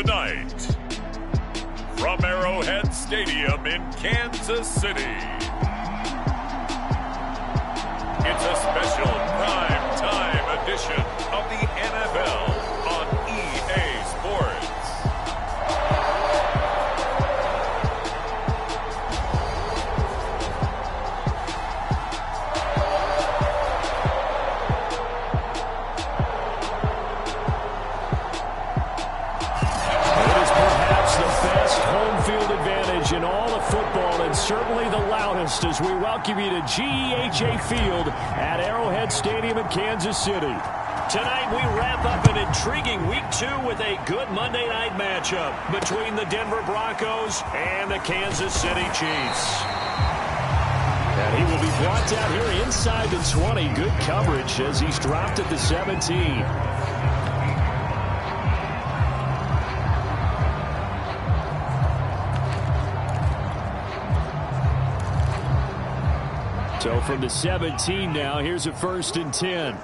Tonight, from Arrowhead Stadium in Kansas City, it's a special prime time edition of the NFL on EA Sports. In all of football, and certainly the loudest, as we welcome you to GEHA Field at Arrowhead Stadium in Kansas City. Tonight we wrap up an intriguing Week 2 with a good Monday night matchup between the Denver Broncos and the Kansas City Chiefs. And he will be brought down here inside the 20. Good coverage as he's dropped at the 17. So from the 17 now, here's a 1st and 10.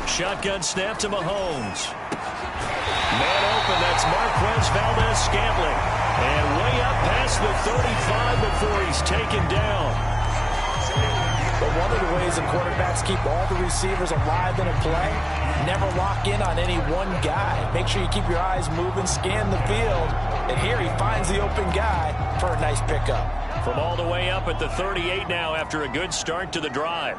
Shotgun snap to Mahomes. Man open, that's Marquez Valdez-Scantling. And way up past the 35 before he's taken down. But one of the ways the quarterbacks keep all the receivers alive in a play, never lock in on any one guy. Make sure you keep your eyes moving, scan the field. And here he finds the open guy for a nice pickup. From all the way up at the 38 now after a good start to the drive.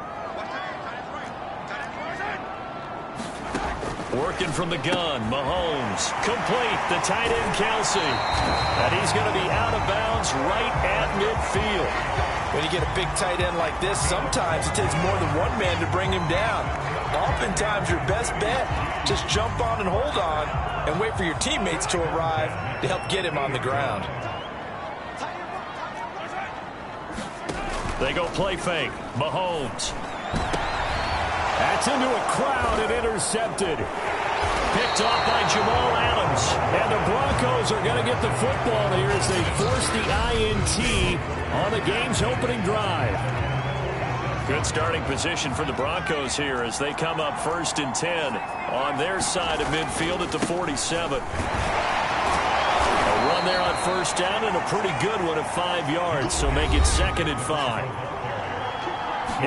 Working from the gun, Mahomes. Complete, the tight end Kelsey. And he's going to be out of bounds right at midfield. When you get a big tight end like this, sometimes it takes more than one man to bring him down. Oftentimes your best bet, just jump on and hold on and wait for your teammates to arrive to help get him on the ground. They go play fake. Mahomes. That's into a crowd and intercepted. Picked off by Jamal Adams. And the Broncos are going to get the football here as they force the INT on the game's opening drive. Good starting position for the Broncos here as they come up 1st and 10 on their side of midfield at the 47. Run there on 1st down and a pretty good one of 5 yards, so make it 2nd and 5.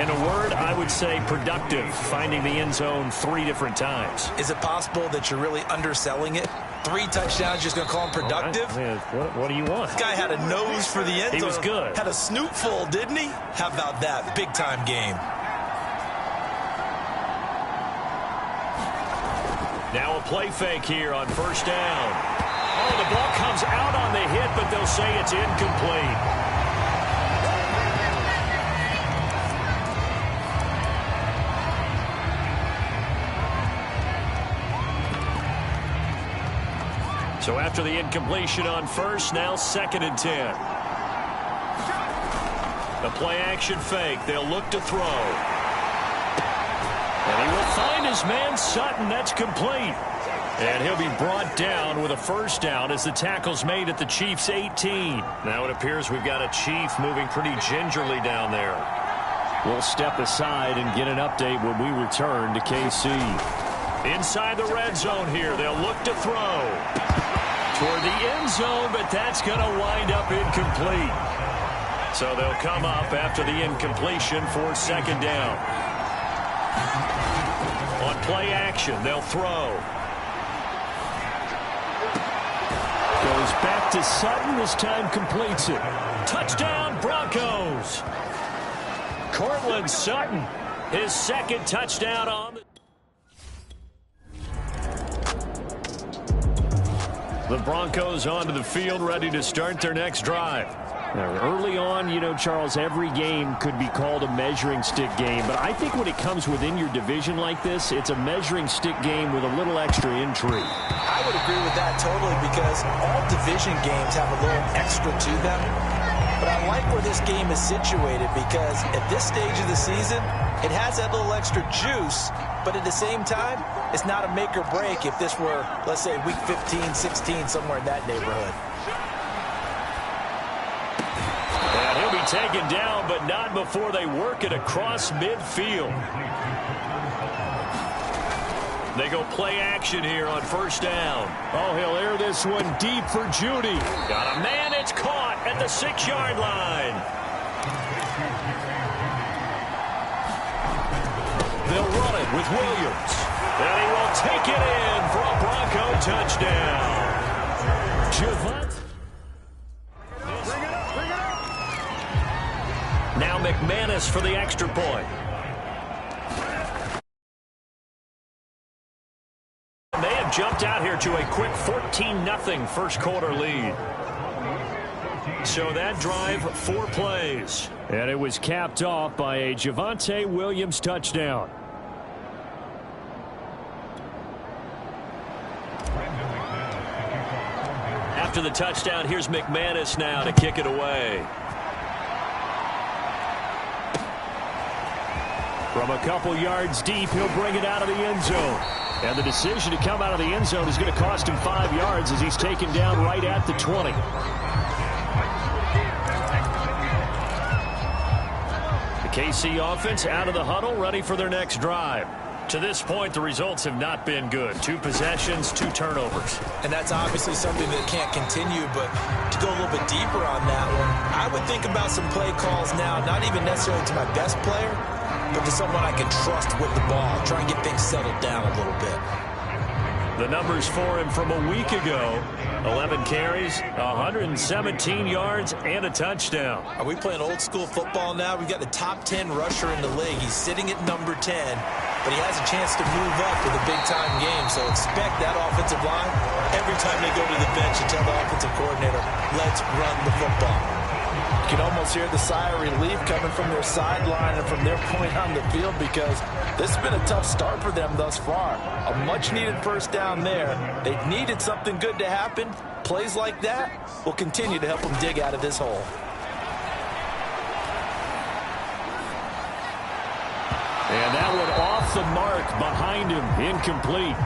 In a word, I would say productive, finding the end zone 3 different times. Is it possible that you're really underselling it? 3 touchdowns, just going to call him productive? Right. What do you want? This guy had a nose for the end zone. He was good. Had a snoot full, didn't he? How about that? Big-time game. Now a play fake here on 1st down. Oh, the ball comes out on the hit, but they'll say it's incomplete. So after the incompletion on 1st, now 2nd and 10. The play action fake. They'll look to throw. And he will find his man Sutton. That's complete. And he'll be brought down with a 1st down as the tackle's made at the Chiefs' 18. Now it appears we've got a Chief moving pretty gingerly down there. We'll step aside and get an update when we return to KC. Inside the red zone here, they'll look to throw. Toward the end zone, but that's going to wind up incomplete. So they'll come up after the incompletion for 2nd down. On play action, they'll throw. Goes back to Sutton. This time completes it. Touchdown, Broncos. Cortland Sutton, his 2nd touchdown on the Broncos onto the field, ready to start their next drive. Now, early on, you know, Charles, every game could be called a measuring stick game. But I think when it comes within your division like this, it's a measuring stick game with a little extra intrigue. I would agree with that totally because all division games have a little extra to them. But I like where this game is situated because at this stage of the season, it has that little extra juice. But at the same time, it's not a make or break if this were, let's say, week 15, 16, somewhere in that neighborhood. And he'll be taken down, but not before they work it across midfield. They go play action here on first down. Oh, he'll air this one deep for Judy. Got a man. It's caught at the 6-yard line. They'll run it with Williams. And he will take it in for a Bronco touchdown. Javante. Now McManus for the extra point. They have jumped out here to a quick 14-0 first quarter lead. So that drive, 4 plays. And it was capped off by a Javante Williams touchdown. After the touchdown, here's McManus now to kick it away. From a couple yards deep, he'll bring it out of the end zone. And the decision to come out of the end zone is going to cost him 5 yards as he's taken down right at the 20. The KC offense out of the huddle, ready for their next drive. To this point, the results have not been good. 2 possessions, 2 turnovers. And that's obviously something that can't continue, but to go a little bit deeper on that one, I would think about some play calls now, not even necessarily to my best player, but to someone I can trust with the ball. Try and get things settled down a little bit. The numbers for him from a week ago: 11 carries, 117 yards, and a touchdown. Are we playing old school football now? We've got the top 10 rusher in the league. He's sitting at number 10, but he has a chance to move up with a big-time game. So expect that offensive line, every time they go to the bench, to tell the offensive coordinator, let's run the football. You can almost hear the sigh of relief coming from their sideline and from their point on the field, because this has been a tough start for them thus far. A much-needed first down there. They needed something good to happen. Plays like that will continue to help them dig out of this hole. And that one off the mark behind him, incomplete.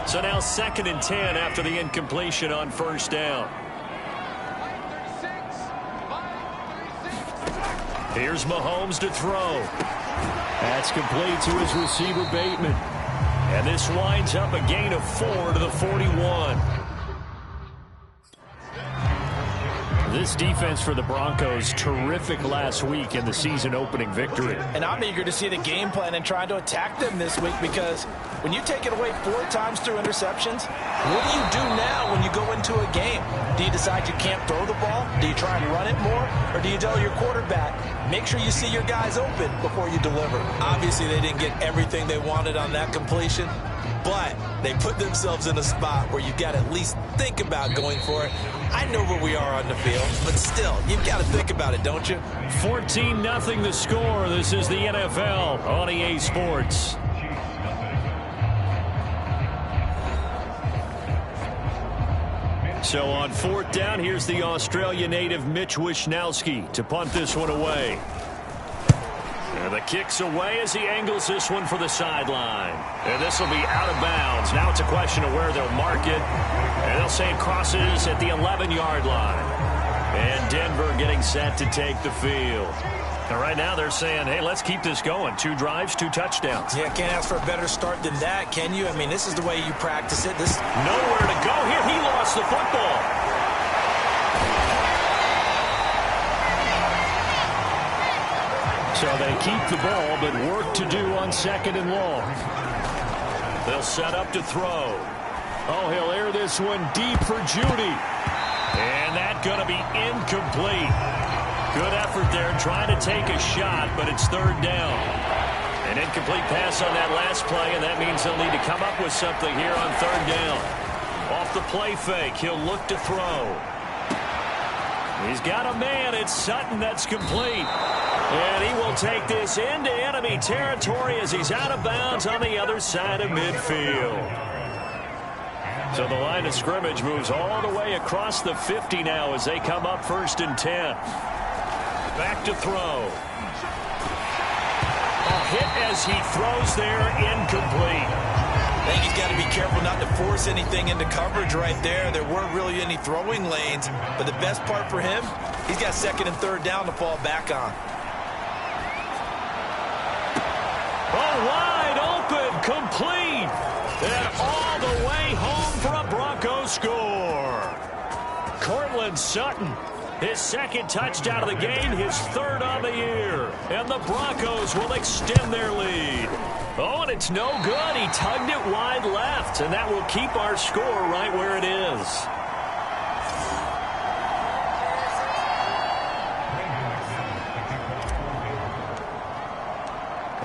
So now 2nd and 10 after the incompletion on first down. Here's Mahomes to throw. That's complete to his receiver, Bateman. And this winds up a gain of 4 to the 41. This defense for the Broncos, terrific last week in the season-opening victory. And I'm eager to see the game plan and trying to attack them this week, because when you take it away 4 times through interceptions, what do you do now when you go into a game? Do you decide you can't throw the ball? Do you try and run it more? Or do you tell your quarterback, make sure you see your guys open before you deliver? Obviously, they didn't get everything they wanted on that completion, but they put themselves in a spot where you've got to at least think about going for it. I know where we are on the field, but still, you've got to think about it, don't you? 14-0 the score. This is the NFL on EA Sports. So on 4th down, here's the Australia native Mitch Wishnowsky to punt this one away. And the kick's away as he angles this one for the sideline. And this will be out of bounds. Now it's a question of where they'll mark it. And they'll say it crosses at the 11-yard line. And Denver getting set to take the field. And right now they're saying, hey, let's keep this going. 2 drives, 2 touchdowns. Yeah, can't ask for a better start than that, can you? I mean, this is the way you practice it. This nowhere to go here. He lost the football. So they keep the ball, but work to do on 2nd and long. They'll set up to throw. Oh, he'll air this one deep for Judy. And that's going to be incomplete. Good effort there, trying to take a shot, but it's 3rd down. An incomplete pass on that last play, and that means they'll need to come up with something here on 3rd down. Off the play fake, he'll look to throw. He's got a man. It's Sutton. That's complete. And he will take this into enemy territory as he's out of bounds on the other side of midfield. So the line of scrimmage moves all the way across the 50 now as they come up 1st and 10. Back to throw. A hit as he throws there, incomplete. I think he's got to be careful not to force anything into coverage right there. There weren't really any throwing lanes, but the best part for him, he's got 2nd and 3rd down to fall back on. Oh, wide open, complete, and all the way home for a Broncos score. Courtland Sutton, his second touchdown of the game, his third on the year. And the Broncos will extend their lead. Oh, and it's no good. He tugged it wide left, and that will keep our score right where it is.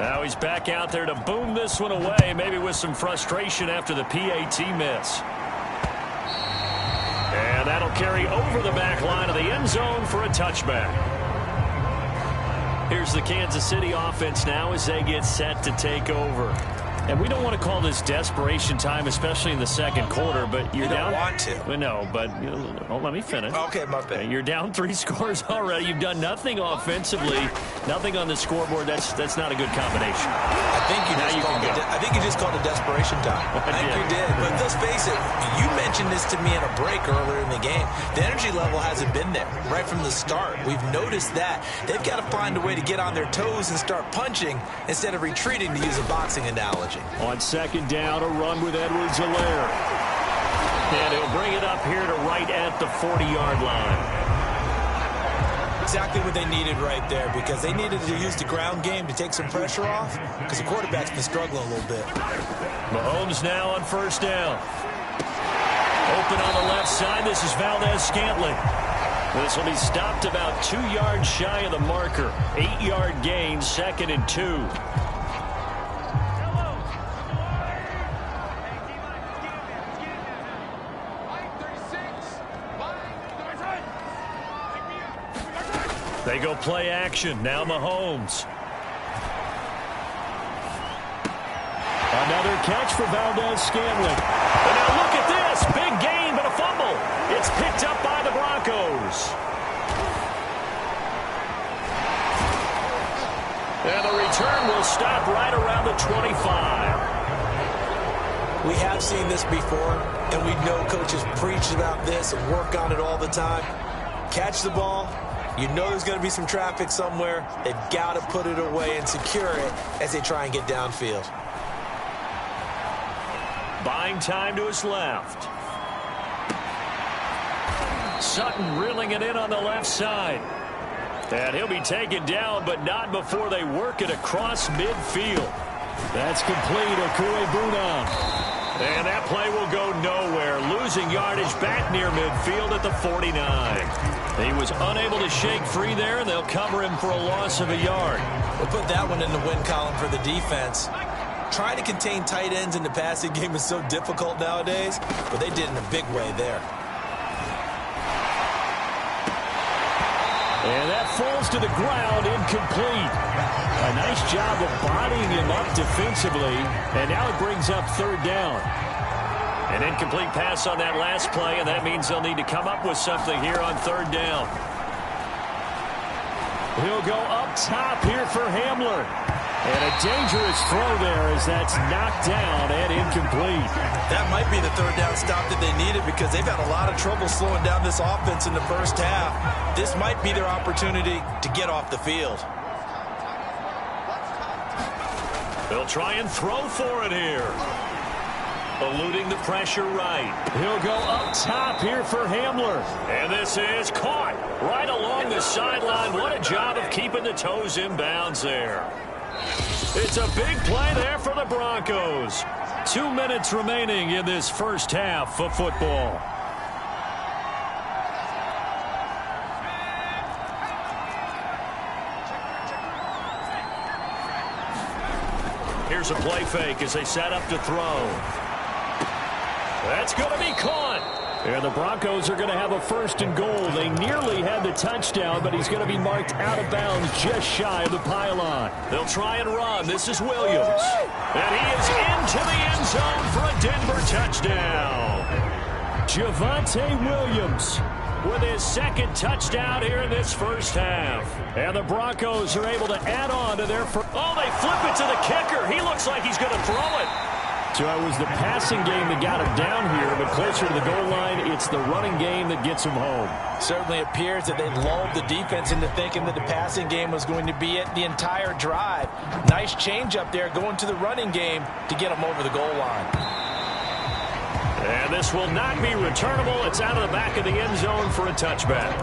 Now he's back out there to boom this one away, maybe with some frustration after the PAT miss. And that'll carry over the back line of the end zone for a touchback. Here's the Kansas City offense now as they get set to take over. And we don't want to call this desperation time, especially in the second quarter, but you're down. You don't want to. No, but let me finish. Okay, my bad. You're down 3 scores already. You've done nothing offensively, nothing on the scoreboard. That's not a good combination. I think you just called it desperation time. I think you did. But let's face it, you mentioned this to me in a break earlier in the game. The energy level hasn't been there right from the start. We've noticed that. They've got to find a way to get on their toes and start punching instead of retreating, to use a boxing analogy. On second down, a run with Edwards-Helaire. And he'll bring it up here to right at the 40-yard line. Exactly what they needed right there, because they needed to use the ground game to take some pressure off, because the quarterback's been struggling a little bit. Mahomes now on first down. Open on the left side. This is Valdez-Scantling. This will be stopped about 2 yards shy of the marker. 8-yard gain, 2nd and 2. They go play action. Now Mahomes. Another catch for Valdez-Scantling. And now look at this. Big gain, but a fumble. It's picked up by the Broncos. And the return will stop right around the 25. We have seen this before, and we know coaches preach about this and work on it all the time. Catch the ball. You know there's going to be some traffic somewhere. They've got to put it away and secure it as they try and get downfield. Buying time to his left. Sutton reeling it in on the left side. And he'll be taken down, but not before they work it across midfield. That's complete. Okuegbuna. And that play will go nowhere. Losing yardage back near midfield at the 49. He was unable to shake free there, and they'll cover him for a loss of a yard. We'll put that one in the win column for the defense. Trying to contain tight ends in the passing game is so difficult nowadays, but they did in a big way there. And that falls to the ground, incomplete. A nice job of bodying him up defensively, and now it brings up third down. An incomplete pass on that last play, and that means they'll need to come up with something here on third down. He'll go up top here for Hamler. And a dangerous throw there as that's knocked down and incomplete. That might be the third down stop that they needed, because they've had a lot of trouble slowing down this offense in the first half. This might be their opportunity to get off the field. They'll try and throw for it here. Eluding the pressure right. He'll go up top here for Hamler. And this is caught right along the sideline. What a job of keeping the toes in bounds there. It's a big play there for the Broncos. 2 minutes remaining in this first half of football. Here's a play fake as they set up to throw. That's going to be caught. And the Broncos are going to have a first and goal. They nearly had the touchdown, but he's going to be marked out of bounds just shy of the pylon. They'll try and run. This is Williams. And he is into the end zone for a Denver touchdown. Javonte Williams with his second touchdown here in this first half. And the Broncos are able to add on to their first. Oh, they flip it to the kicker. He looks like he's going to throw it. So it was the passing game that got him down here, but closer to the goal line, it's the running game that gets him home. Certainly appears that they lulled the defense into thinking that the passing game was going to be it the entire drive. Nice change up there going to the running game to get him over the goal line. And this will not be returnable. It's out of the back of the end zone for a touchback.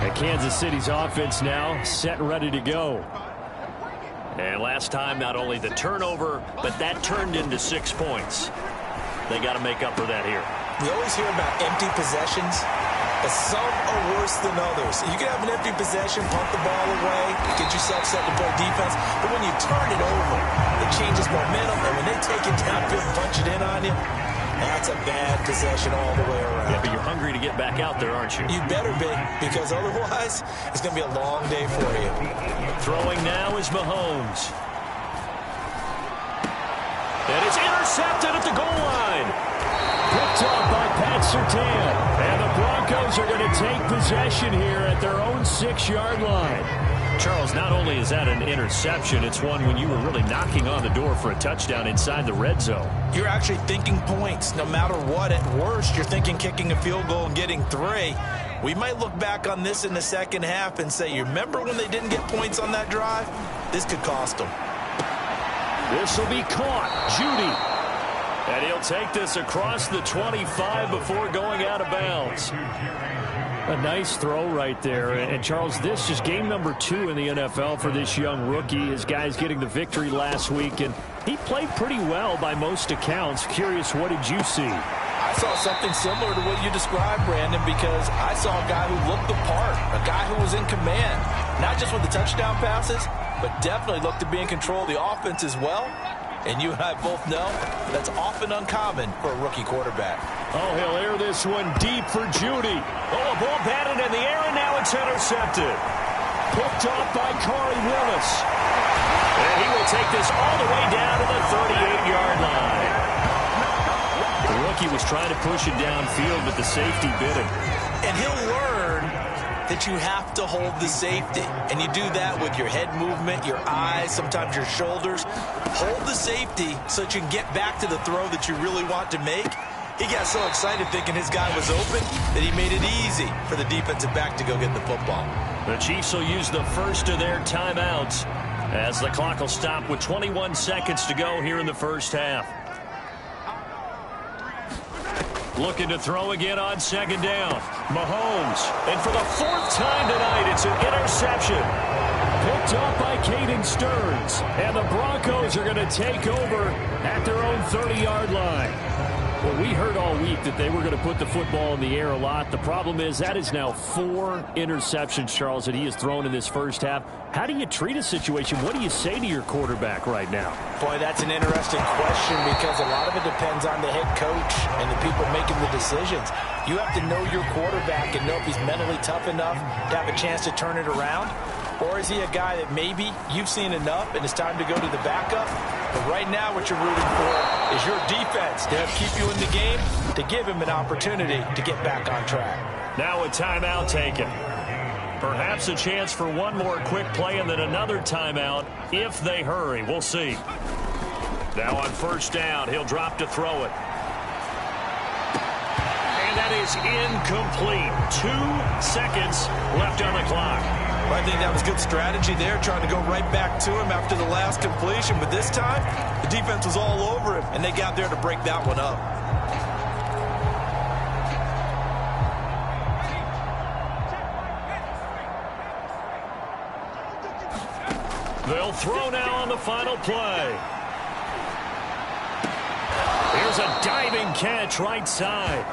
And Kansas City's offense now set and ready to go. And last time, not only the turnover, but that turned into 6 points. They got to make up for that here. We always hear about empty possessions, but some are worse than others. You can have an empty possession, pump the ball away, get yourself set to play defense, but when you turn it over, it changes momentum, and when they take it downfield and punch it in on you, that's a bad possession all the way around. Yeah, but you're hungry to get back out there, aren't you? You better be, because otherwise, it's going to be a long day for you. Throwing now is Mahomes. And it's intercepted at the goal line. Picked up by Pat Surtain. And the Broncos are going to take possession here at their own 6-yard line. Charles, not only is that an interception, it's one when you were really knocking on the door for a touchdown inside the red zone. You're actually thinking points. No matter what, at worst, you're thinking kicking a field goal and getting 3. We might look back on this in the second half and say, you remember when they didn't get points on that drive? This could cost them. This will be caught. Judy. And he'll take this across the 25 before going out of bounds. A nice throw right there. And, Charles, this is game number 2 in the NFL for this young rookie. His guys getting the victory last week, and he played pretty well by most accounts. Curious, what did you see? I saw something similar to what you described, Brandon, because I saw a guy who looked the part, a guy who was in command, not just with the touchdown passes, but definitely looked to be in control of the offense as well. And you and I both know that's often uncommon for a rookie quarterback. Oh, he'll air this one deep for Judy. Oh, a ball batted in the air, and now it's intercepted. Picked off by Corey Willis. And he will take this all the way down to the 38-yard line. The rookie was trying to push it downfield, but the safety bit him. And he'll learn that you have to hold the safety. And you do that with your head movement, your eyes, sometimes your shoulders. Hold the safety so that you can get back to the throw that you really want to make. He got so excited thinking his guy was open that he made it easy for the defensive back to go get the football. The Chiefs will use the first of their timeouts as the clock will stop with 21 seconds to go here in the first half. Looking to throw again on second down. Mahomes. And for the 4th time tonight, it's an interception. Picked up by Caden Stearns. And the Broncos are going to take over at their own 30-yard line. Well, we heard all week that they were going to put the football in the air a lot. The problem is that is now 4 interceptions, Charles, that he has thrown in this first half. How do you treat a situation? What do you say to your quarterback right now? Boy, that's an interesting question because a lot of it depends on the head coach and the people making the decisions. You have to know your quarterback and know if he's mentally tough enough to have a chance to turn it around. Or is he a guy that maybe you've seen enough and it's time to go to the backup? But right now what you're rooting for is your defense to keep you in the game, to give him an opportunity to get back on track. Now a timeout taken. Perhaps a chance for one more quick play and then another timeout if they hurry. We'll see. Now on first down, he'll drop to throw it. And that is incomplete. 2 seconds left on the clock. I think that was good strategy there, trying to go right back to him after the last completion. But this time, the defense was all over him, and they got there to break that one up. They'll throw now on the final play. Here's a diving catch right side.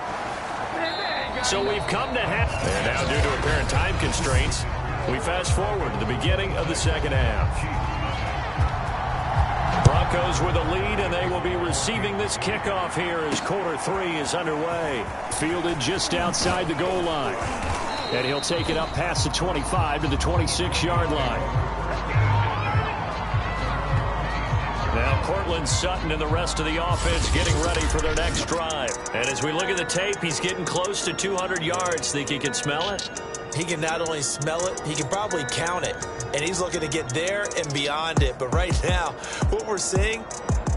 So we've come to half. And now due to apparent time constraints, we fast forward to the beginning of the second half. Broncos with a lead, and they will be receiving this kickoff here as quarter 3 is underway. Fielded just outside the goal line. And he'll take it up past the 25 to the 26-yard line. Now Cortland Sutton and the rest of the offense getting ready for their next drive. And as we look at the tape, he's getting close to 200 yards. Think he can smell it? He can not only smell it, he can probably count it. And he's looking to get there and beyond it. But right now, what we're seeing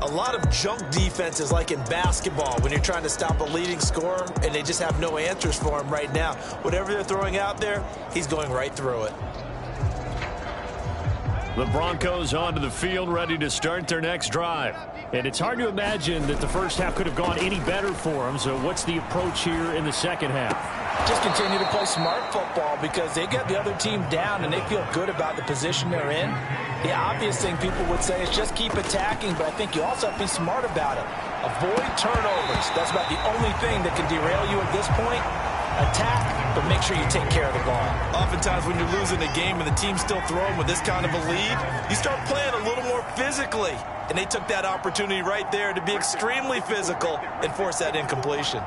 A lot of junk defenses like in basketball when you're trying to stop a leading scorer and they just have no answers for him right now. Whatever they're throwing out there, he's going right through it. The Broncos onto the field ready to start their next drive. And it's hard to imagine that the first half could have gone any better for them. So what's the approach here in the second half? Just continue to play smart football because they get the other team down and they feel good about the position they're in. The obvious thing people would say is just keep attacking, but I think you also have to be smart about it. Avoid turnovers. That's about the only thing that can derail you at this point. Attack, but make sure you take care of the ball. Oftentimes when you're losing a game and the team's still throwing with this kind of a lead, you start playing a little more physically. And they took that opportunity right there to be extremely physical and force that incompletion.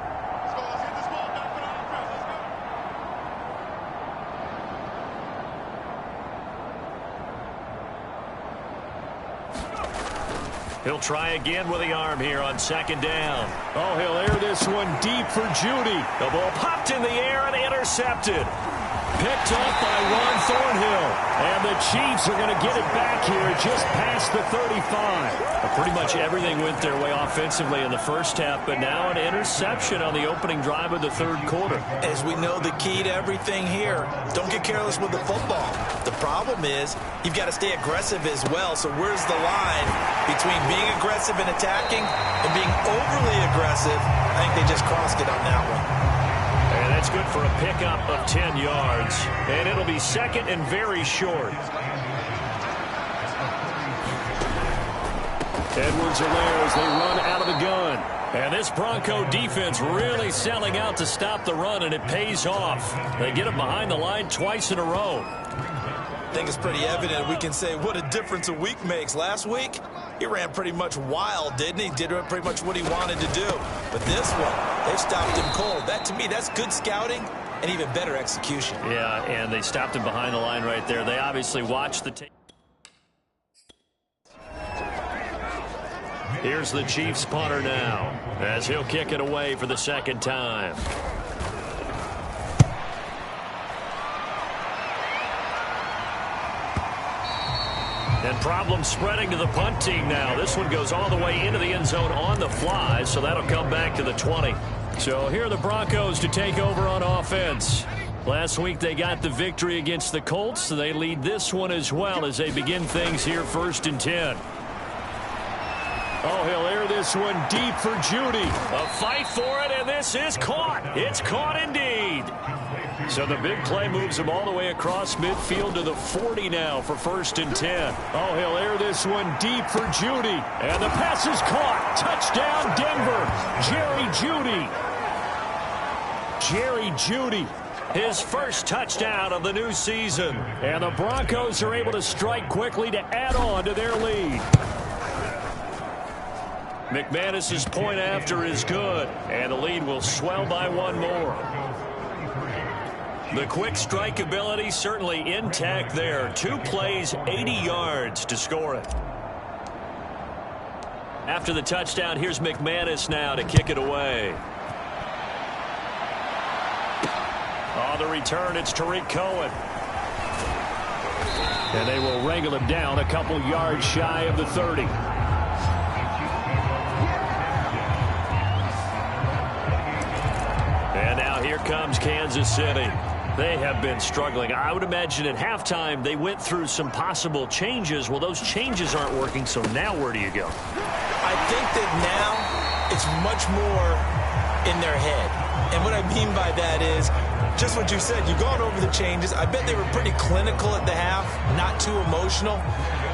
He'll try again with the arm here on second down. Oh, he'll air this one deep for Judy. The ball popped in the air and intercepted. Picked up by Ron Thornhill. And the Chiefs are going to get it back here just past the 35. Pretty much everything went their way offensively in the first half, but now an interception on the opening drive of the third quarter. As we know, the key to everything here, don't get careless with the football. The problem is you've got to stay aggressive as well. So where's the line between being aggressive and attacking and being overly aggressive? I think they just crossed it on that one. And that's good for a pickup of 10 yards. And it'll be second and very short. Edwards-Helaire as they run out of the gun. And this Bronco defense really selling out to stop the run, and it pays off. They get him behind the line twice in a row. I think it's pretty evident. We can say what a difference a week makes. Last week, he ran pretty much wild, didn't he? Did pretty much what he wanted to do. But this one, they stopped him cold. That, to me, that's good scouting and even better execution. Yeah, and they stopped him behind the line right there. They obviously watched the tape. Here's the Chiefs punter now as he'll kick it away for the second time. And problem spreading to the punt team now. This one goes all the way into the end zone on the fly, so that'll come back to the 20. So here are the Broncos to take over on offense. Last week they got the victory against the Colts, so they lead this one as well as they begin things here 1st and 10. Oh, he'll air this one deep for Judy. A fight for it, and this is caught. It's caught indeed. So the big play moves him all the way across midfield to the 40 now for 1st and 10. Oh, he'll air this one deep for Judy. And the pass is caught. Touchdown, Denver. Jerry Judy. His first touchdown of the new season. And the Broncos are able to strike quickly to add on to their lead. McManus's point after is good, and the lead will swell by one more. The quick strike ability certainly intact there. 2 plays, 80 yards to score it. After the touchdown, here's McManus now to kick it away. On the return, it's Tariq Cohen. And they will wrangle him down a couple yards shy of the 30. And now here comes Kansas City. They have been struggling. I would imagine at halftime they went through some possible changes. Well, those changes aren't working, so now where do you go? I think that now it's much more in their head. And what I mean by that is just what you said. You've gone over the changes. I bet they were pretty clinical at the half, not too emotional.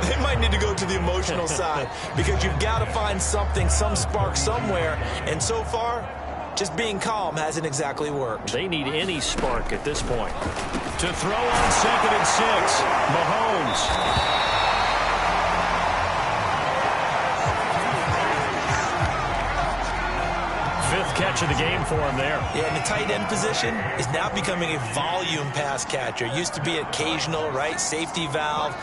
They might need to go to the emotional side because you've got to find something, some spark somewhere. And so far, just being calm hasn't exactly worked. They need any spark at this point. To throw on 2nd and 6, Mahomes. Fifth catch of the game for him there. Yeah, and the tight end position is now becoming a volume pass catcher. Used to be occasional, right? Safety valve.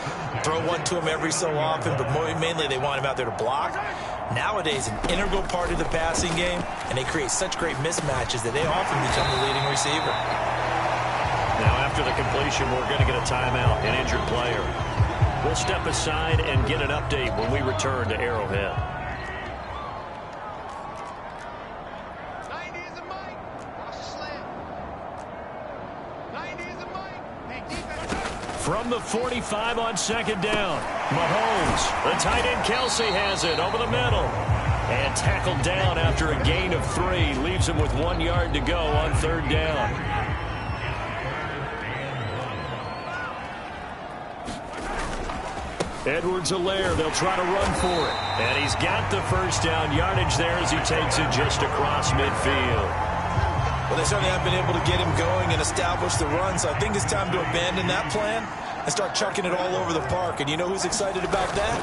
Throw one to him every so often, but mainly they want him out there to block. Nowadays, an integral part of the passing game, and they create such great mismatches that they often become the leading receiver. Now, after the completion, we're going to get a timeout, an injured player. We'll step aside and get an update when we return to Arrowhead. From the 45 on second down. Mahomes, the tight end Kelsey has it over the middle. And tackled down after a gain of 3. Leaves him with 1 yard to go on third down. Edwards-Helaire, they'll try to run for it. And he's got the first down yardage there as he takes it just across midfield. Well, they certainly haven't been able to get him going and establish the run, so I think it's time to abandon that plan and start chucking it all over the park. And you know who's excited about that?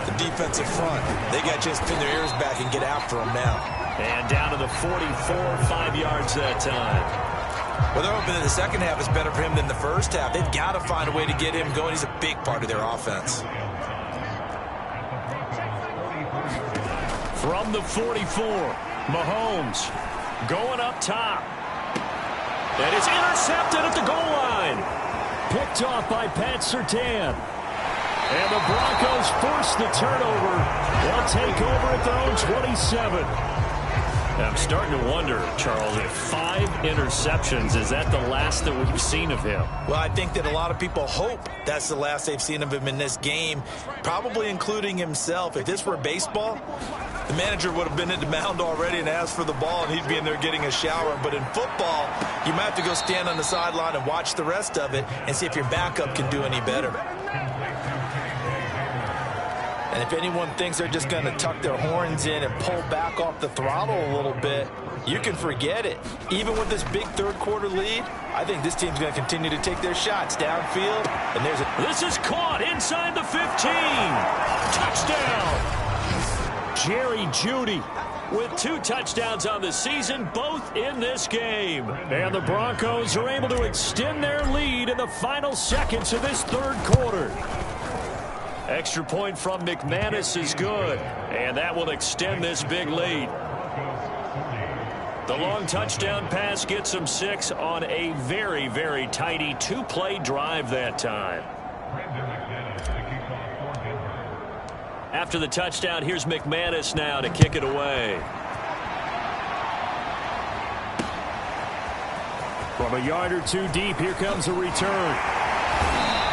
The defensive front. They got to just pin their ears back and get after him now. And down to the 44, 5 yards that time. Well, they're hoping that the second half is better for him than the first half. They've got to find a way to get him going. He's a big part of their offense. From the 44, Mahomes going up top. And it's intercepted at the goal line. Picked off by Pat Surtain. And the Broncos force the turnover. They'll take over at their own 27. I'm starting to wonder, Charles, if 5 interceptions, is that the last that we've seen of him? Well, I think that a lot of people hope that's the last they've seen of him in this game, probably including himself. If this were baseball, the manager would have been at the mound already and asked for the ball, and he'd be in there getting a shower. But in football, you might have to go stand on the sideline and watch the rest of it and see if your backup can do any better. And if anyone thinks they're just going to tuck their horns in and pull back off the throttle a little bit, you can forget it. Even with this big third-quarter lead, I think this team's going to continue to take their shots downfield. And there's This is caught inside the 15. Touchdown. Jerry Jeudy with 2 touchdowns on the season, both in this game. And the Broncos are able to extend their lead in the final seconds of this third quarter. Extra point from McManus is good, and that will extend this big lead. The long touchdown pass gets them 6 on a very, very tidy 2-play drive that time. After the touchdown, here's McManus now to kick it away. From a yard or 2 deep, here comes a return.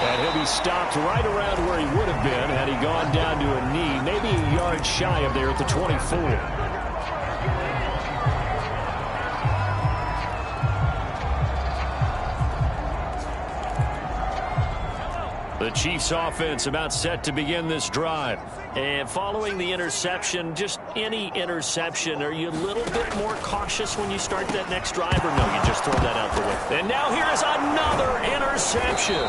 And he'll be stopped right around where he would have been had he gone down to a knee, maybe a yard shy of there at the 24. The Chiefs offense about set to begin this drive. And following the interception, just any interception, are you a little bit more cautious when you start that next drive, or no, you just throw that out the way? And now here is another interception.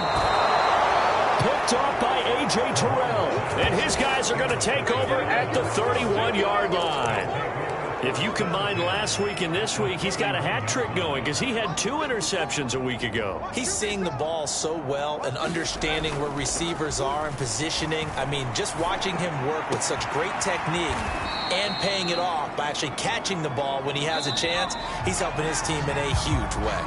Picked off by A.J. Terrell. And his guys are going to take over at the 31-yard line. If you combine last week and this week, he's got a hat trick going because he had 2 interceptions a week ago. He's seeing the ball so well and understanding where receivers are and positioning. I mean, just watching him work with such great technique and paying it off by actually catching the ball when he has a chance, he's helping his team in a huge way.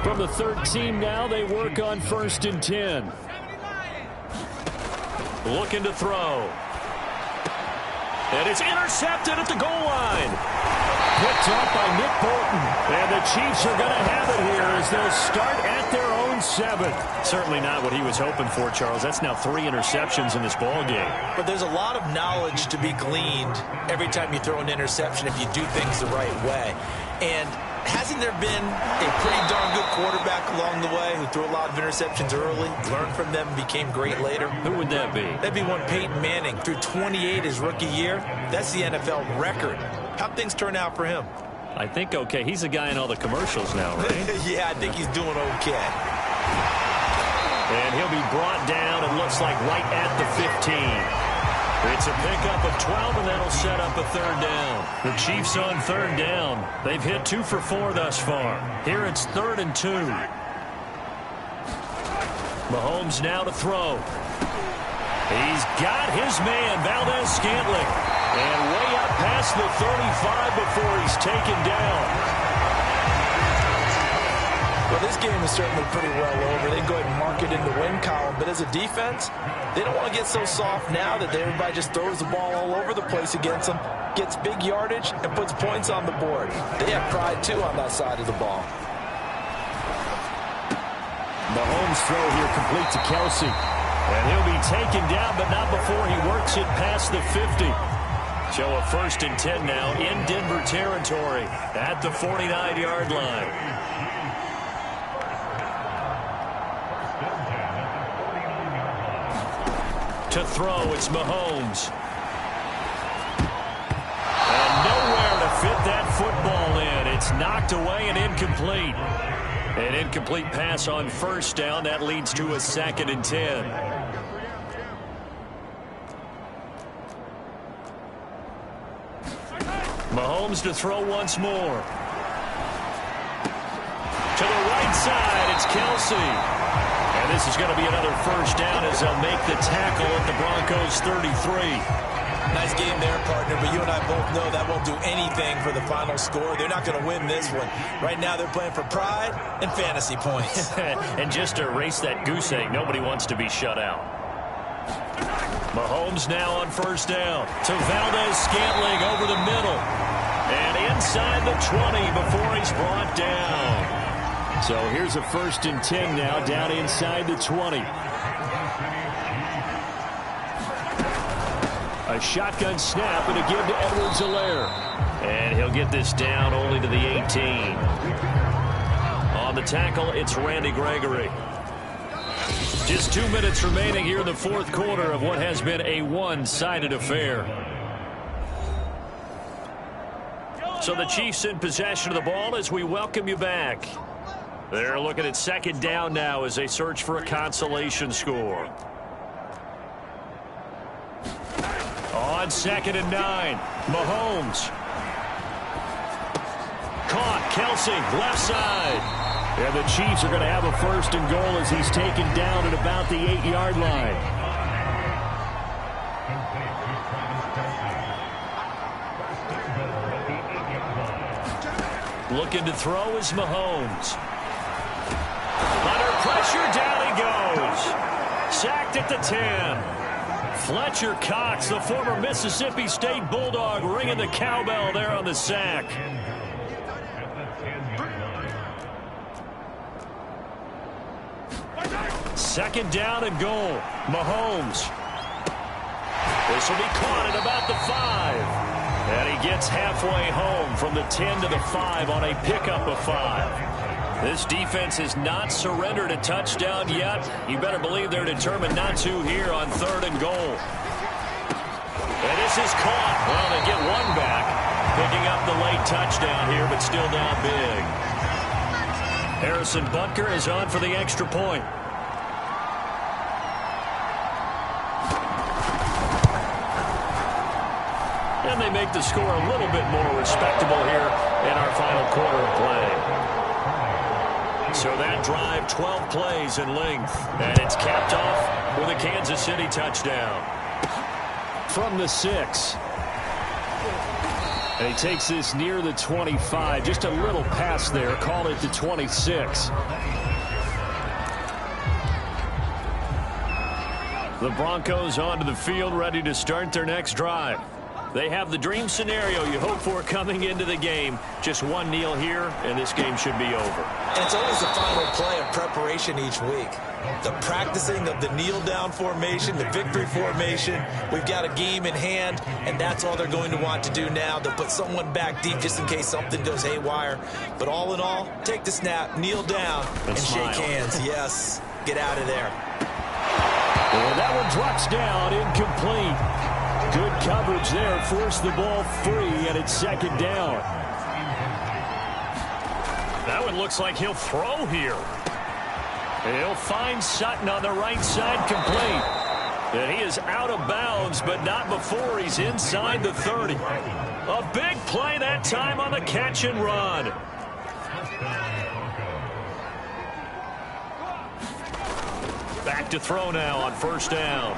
From the 13 now, they work on 1st and 10. Looking to throw. And it's intercepted at the goal line. Picked off by Nick Bolton. And the Chiefs are going to have it here as they'll start at their own 7. Certainly not what he was hoping for, Charles. That's now 3 interceptions in this ball game. But there's a lot of knowledge to be gleaned every time you throw an interception if you do things the right way. And hasn't there been a pretty darn good quarterback along the way who threw a lot of interceptions early, learned from them, and became great later? Who would that be? That'd be one Peyton Manning. Threw 28 his rookie year. That's the NFL record. How'd things turn out for him? I think okay. He's the guy in all the commercials now, right? Yeah, I think he's doing okay. And he'll be brought down, it looks like, right at the 15. It's a pickup of 12, and that'll set up a 3rd down. The Chiefs on 3rd down. They've hit 2 for 4 thus far. Here it's 3rd and 2. Mahomes now to throw. He's got his man, Valdez-Scantling. And way up past the 35 before he's taken down. Well, this game is certainly pretty well over. They can go ahead and mark it in the win column. But as a defense, they don't want to get so soft now that everybody just throws the ball all over the place against them, gets big yardage, and puts points on the board. They have pride, too, on that side of the ball. Mahomes' throw here complete to Kelsey. And he'll be taken down, but not before he works it past the 50. So a 1st and 10 now in Denver territory at the 49-yard line. To throw, it's Mahomes. And nowhere to fit that football in. It's knocked away and incomplete. An incomplete pass on 1st down. That leads to a 2nd and 10. Mahomes to throw once more. To the right side, it's Kelsey. And this is going to be another 1st down as they'll make the tackle at the Broncos' 33. Nice game there, partner, but you and I both know that won't do anything for the final score. They're not going to win this one. Right now they're playing for pride and fantasy points. And just to erase that goose egg, nobody wants to be shut out. Mahomes now on 1st down. To Valdez-Scantling over the middle. And inside the 20 before he's brought down. So here's a 1st and 10 now down inside the 20. A shotgun snap and a give to Edwards-Helaire. And he'll get this down only to the 18. On the tackle, it's Randy Gregory. Just 2 minutes remaining here in the 4th quarter of what has been a one-sided affair. So the Chiefs in possession of the ball as we welcome you back. They're looking at 2nd down now as they search for a consolation score. On 2nd and 9, Mahomes. Caught, Kelsey, left side. And the Chiefs are going to have a 1st and goal as he's taken down at about the 8-yard line. Looking to throw is Mahomes. Under pressure, down he goes. Sacked at the 10. Fletcher Cox, the former Mississippi State Bulldog, ringing the cowbell there on the sack. Second down and goal. Mahomes. This will be caught at about the 5. And he gets halfway home from the 10 to the 5 on a pickup of 5. This defense has not surrendered a touchdown yet. You better believe they're determined not to here on 3rd and goal. And this is caught. Well, they get one back. Picking up the late touchdown here, but still down big. Harrison Butker is on for the extra point. And they make the score a little bit more respectable here in our final quarter of play. So that drive, 12 plays in length. And it's capped off with a Kansas City touchdown. From the 6. And he takes this near the 25. Just a little pass there. Call it the 26. The Broncos onto the field, ready to start their next drive. They have the dream scenario you hope for coming into the game. Just one kneel here, and this game should be over. And it's always the final play of preparation each week. The practicing of the kneel-down formation, the victory formation. We've got a game in hand, and that's all they're going to want to do now. They'll put someone back deep just in case something goes haywire. But all in all, take the snap, kneel down, and shake hands. Yes, get out of there. Well, that one drops down, incomplete. Good coverage there, forced the ball free, and it's 2nd down. That one looks like he'll throw here. He'll find Sutton on the right side, complete. And he is out of bounds, but not before he's inside the 30. A big play that time on the catch and run. Back to throw now on 1st down.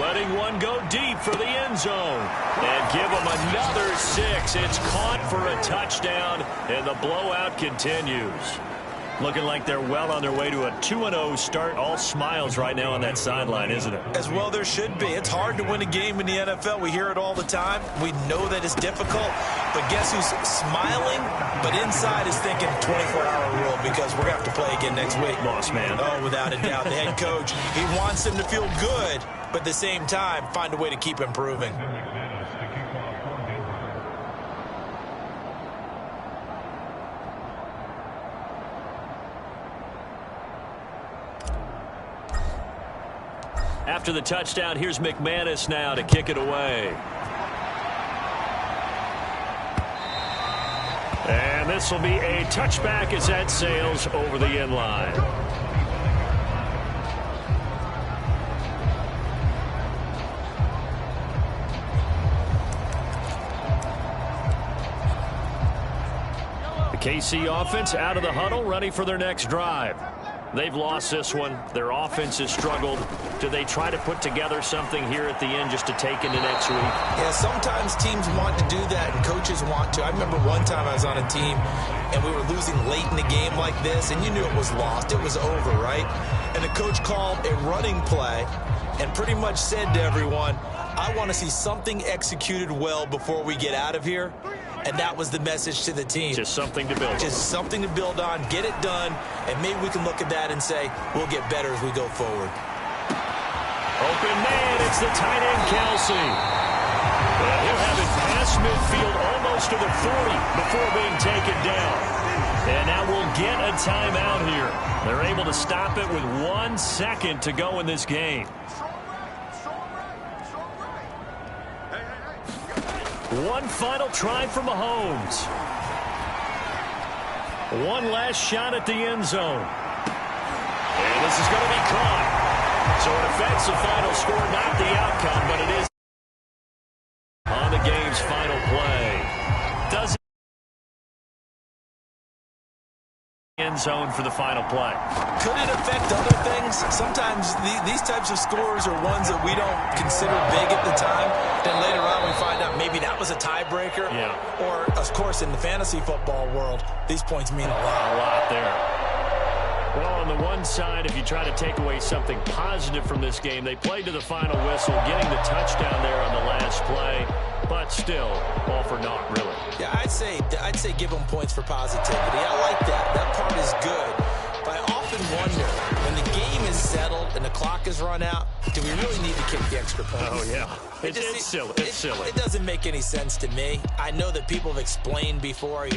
Letting one go deep for the end zone. And give him another 6. It's caught for a touchdown, and the blowout continues. Looking like they're well on their way to a 2-0 start. All smiles right now on that sideline, isn't it? As well there should be. It's hard to win a game in the NFL. We hear it all the time. We know that it's difficult. But guess who's smiling? But inside is thinking 24-hour rule because we're going to have to play again next week. Boss man. Oh, without a doubt. The head coach, he wants them to feel good, but at the same time, find a way to keep improving. After the touchdown, here's McManus now to kick it away. And this will be a touchback as that sails over the end line. The KC offense out of the huddle, ready for their next drive. They've lost this one. Their offense has struggled. Do they try to put together something here at the end just to take into next week? Yeah, sometimes teams want to do that and coaches want to. I remember one time I was on a team and we were losing late in the game like this, and you knew it was lost. It was over, right? And the coach called a running play and pretty much said to everyone, I want to see something executed well before we get out of here. And that was the message to the team. Just something to build on. Just something to build on, get it done, and maybe we can look at that and say, we'll get better as we go forward. Open man, it's the tight end, Kelsey. And he'll have it past midfield almost to the 40 before being taken down. And now we'll get a timeout here. They're able to stop it with 1 second to go in this game. One final try for Mahomes. One last shot at the end zone. And this is going to be caught. So it affects the final score, not the outcome, but it is on the game's final play. Does end zone for the final play. Could it affect other things? Sometimes these types of scores are ones that we don't consider big at the time. Then later on we find out maybe that was a tiebreaker. Yeah. Or, of course, in the fantasy football world, these points mean a lot. A lot there. Well, on the one side, if you try to take away something positive from this game, they played to the final whistle, getting the touchdown there on the last play, but still, all for naught, really. Yeah, I'd say give them points for positivity. I like that. That part is good. But I often wonder, when the game is settled and the clock is run out, do we really need to kick the extra point? Oh, yeah. It's silly. It's silly. It doesn't make any sense to me. I know that people have explained before.